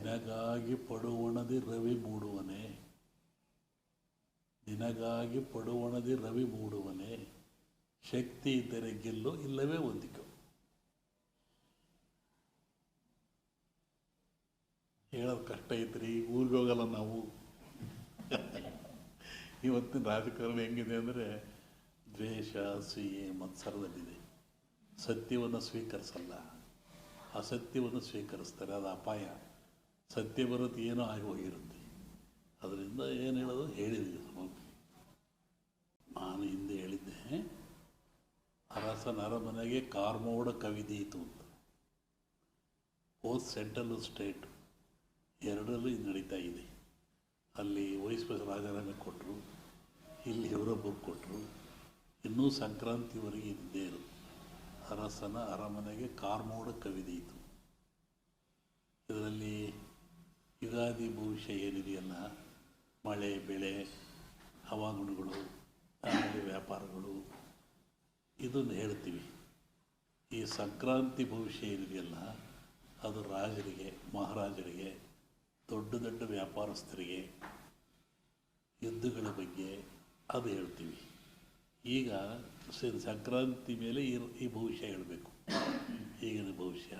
ನಿನಗಾಗಿ ಪಡುವಣದಿ ರವಿ ಮೂಡುವನೆ, ನಿನಗಾಗಿ ಪಡುವಣದಿ ರವಿ ಮೂಡುವನೆ, ಶಕ್ತಿ ಇದ್ದರೆ ಗೆಲ್ಲು ಇಲ್ಲವೇ ಹೊಂದಿಕೊ. ಹೇಳೋದು ಕಷ್ಟ ಐತ್ರಿ, ಊರಿಗೆ ಹೋಗಲ್ಲ ನಾವು. ಇವತ್ತಿನ ರಾಜಕಾರಣ ಹೆಂಗಿದೆ ಅಂದರೆ ದ್ವೇಷ, ಅಸೂಯೆ, ಮತ್ಸರದಲ್ಲಿದೆ. ಸತ್ಯವನ್ನು ಸ್ವೀಕರಿಸಲ್ಲ, ಅಸತ್ಯವನ್ನು ಸ್ವೀಕರಿಸ್ತಾರೆ. ಅದು ಅಪಾಯ. ಸತ್ಯ ಬರುತ್ತೆ ಏನೋ ಆಗಿ ಹೋಗಿರುತ್ತೆ. ಅದರಿಂದ ಏನು ಹೇಳೋದು ಹೇಳಿದ್ವಿ. ನಾನು ಹಿಂದೆ ಹೇಳಿದ್ದೆ, ಅರಸನ ಅರಮನೆಗೆ ಕಾರ್ಮೋಡ ಕವಿದೀತು ಅಂತ. ಹೋದ್ ಸೆಂಟ್ರಲ್ ಸ್ಟೇಟ್ ಎರಡರಲ್ಲೂ ಇದು ನಡೀತಾ ಇದೆ. ಅಲ್ಲಿ ವೈಸ್ ಪ್ರೆಸಿಡೆಂಟ್ ರಾಜೀನಾಮೆ ಕೊಟ್ಟರು, ಇಲ್ಲಿ ಇವರೊಬ್ಬರು ಕೊಟ್ಟರು. ಇನ್ನೂ ಸಂಕ್ರಾಂತಿವರೆಗೆ ಇದ್ದೇ ಇರು. ಅರಸನ ಅರಮನೆಗೆ ಕಾರ್ಮೋಡ ಕವಿದೀತು. ಇದರಲ್ಲಿ ಯುಗಾದಿ ಭವಿಷ್ಯ ಏನಿದೆಯಲ್ಲ, ಮಳೆ ಬೆಳೆ ಹವಾಗುಣಗಳು, ಆಮೇಲೆ ವ್ಯಾಪಾರಗಳು, ಇದನ್ನು ಹೇಳ್ತೀವಿ. ಈ ಸಂಕ್ರಾಂತಿ ಭವಿಷ್ಯ ಏನಿದೆಯಲ್ಲ, ಅದು ರಾಜರಿಗೆ, ಮಹಾರಾಜರಿಗೆ, ದೊಡ್ಡ ದೊಡ್ಡ ವ್ಯಾಪಾರಸ್ಥರಿಗೆ, ಯುದ್ಧಗಳ ಬಗ್ಗೆ ಅದು ಹೇಳ್ತೀವಿ. ಈಗ ಸಂಕ್ರಾಂತಿ ಮೇಲೆ ಈ ಭವಿಷ್ಯ ಹೇಳಬೇಕು. ಈಗಿನ ಭವಿಷ್ಯ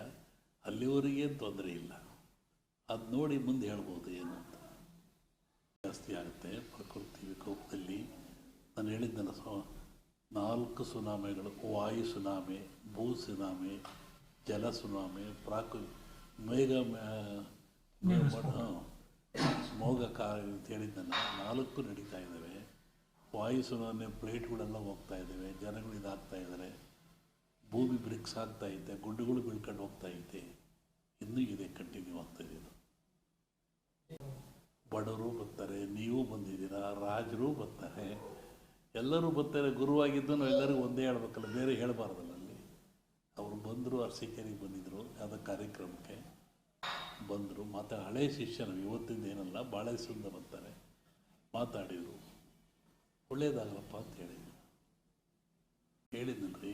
ಅಲ್ಲಿವರೆಗೇನು ತೊಂದರೆ ಇಲ್ಲ. ಅದು ನೋಡಿ ಮುಂದೆ ಹೇಳ್ಬೋದು ಏನು ಅಂತ. ಜಾಸ್ತಿ ಆಗುತ್ತೆ ಪ್ರಕೃತಿ ವಿಕೋಪದಲ್ಲಿ. ನಾನು ಹೇಳಿದ್ದಲ್ಲ, 4 ಸುನಾಮಿಗಳು: ವಾಯು ಸುನಾಮಿ, ಭೂ ಸುನಾಮಿ, ಜಲ ಸುನಾಮಿ, ಮೋಗಕಾರ ಅಂತ ಹೇಳಿದ್ದಲ್ಲ. 4 ನಡೀತಾ ಇದ್ದಾವೆ. ವಾಯು ಸುನಾಮಿ ಪ್ಲೇಟ್ಗಳೆಲ್ಲ ಹೋಗ್ತಾ ಇದ್ದಾವೆ, ಜನಗಳು ಇದಾಗ್ತಾ ಇದ್ದಾರೆ, ಭೂಮಿ ಬ್ರಿಕ್ಸ್ ಆಗ್ತಾ ಇದೆ, ಗುಡ್ಡಗಳು ಬೀಳ್ಕೊಂಡು ಹೋಗ್ತಾ ಐತೆ. ಇನ್ನೂ ಇದೆ, ಕಂಟಿನ್ಯೂ ಆಗ್ತಾ ಇದೆ. ಬಡವರು ಬರ್ತಾರೆ, ನೀವು ಬಂದಿದ್ದೀರಾ, ರಾಜರು ಬರ್ತಾರೆ, ಎಲ್ಲರೂ ಬರ್ತಾರೆ. ಗುರುವಾಗಿದ್ದು ನಾವು ಎಲ್ಲರಿಗೂ ಒಂದೇ ಹೇಳ್ಬೇಕಲ್ಲ, ಬೇರೆ ಹೇಳಬಾರ್ದಲ್ಲ. ಅಲ್ಲಿ ಅವರು ಬಂದರು, ಅರಸೀಕೆರೆಗೆ ಬಂದಿದ್ದರು, ಯಾವುದೋ ಕಾರ್ಯಕ್ರಮಕ್ಕೆ ಬಂದರು. ಹಳೆ ಶಿಷ್ಯನು, ಇವತ್ತಿಂದ ಏನಲ್ಲ, ಭಾಳ ದಿವಸದಿಂದ ಬರ್ತಾರೆ. ಮಾತಾಡಿದರು, ಒಳ್ಳೇದಾಗಲಪ್ಪ ಅಂತ ಹೇಳಿದ್ನಲ್ರಿ.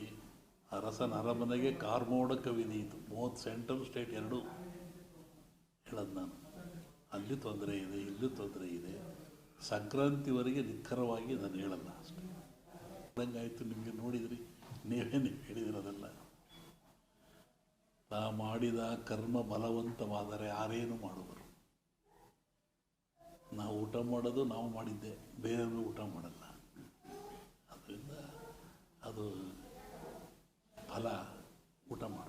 ಅರಸನ ಅರಮನೆಗೆ ಕಾರ್ಮೋಡ ಕವಿದೀತು. 30 ಸೆಂಟ್ರಲ್ ಸ್ಟೇಟ್ ಎರಡೂ ಹೇಳೋದು ನಾನು. ಅಲ್ಲಿ ತೊಂದರೆ ಇದೆ, ಇಲ್ಲೂ ತೊಂದರೆ ಇದೆ. ಸಂಕ್ರಾಂತಿವರೆಗೆ ನಿಖರವಾಗಿ ನಾನು ಹೇಳಲ್ಲ ಅಷ್ಟೇ. ಹಂಗಾಯಿತು. ನಿಮಗೆ ನೋಡಿದ್ರಿ, ನೀವು ಹೇಳಿದಿರೋದೆಲ್ಲ. ನಾ ಮಾಡಿದ ಕರ್ಮ ಬಲವಂತವಾದರೆ ಯಾರೇನು ಮಾಡುವರು. ನಾವು ಊಟ ಮಾಡೋದು ನಾವು ಮಾಡಿದ್ದೆ, ಬೇರೆಯವರು ಊಟ ಮಾಡಲ್ಲ. ಅದರಿಂದ ಅದು ಫಲ ಊಟ ಮಾಡ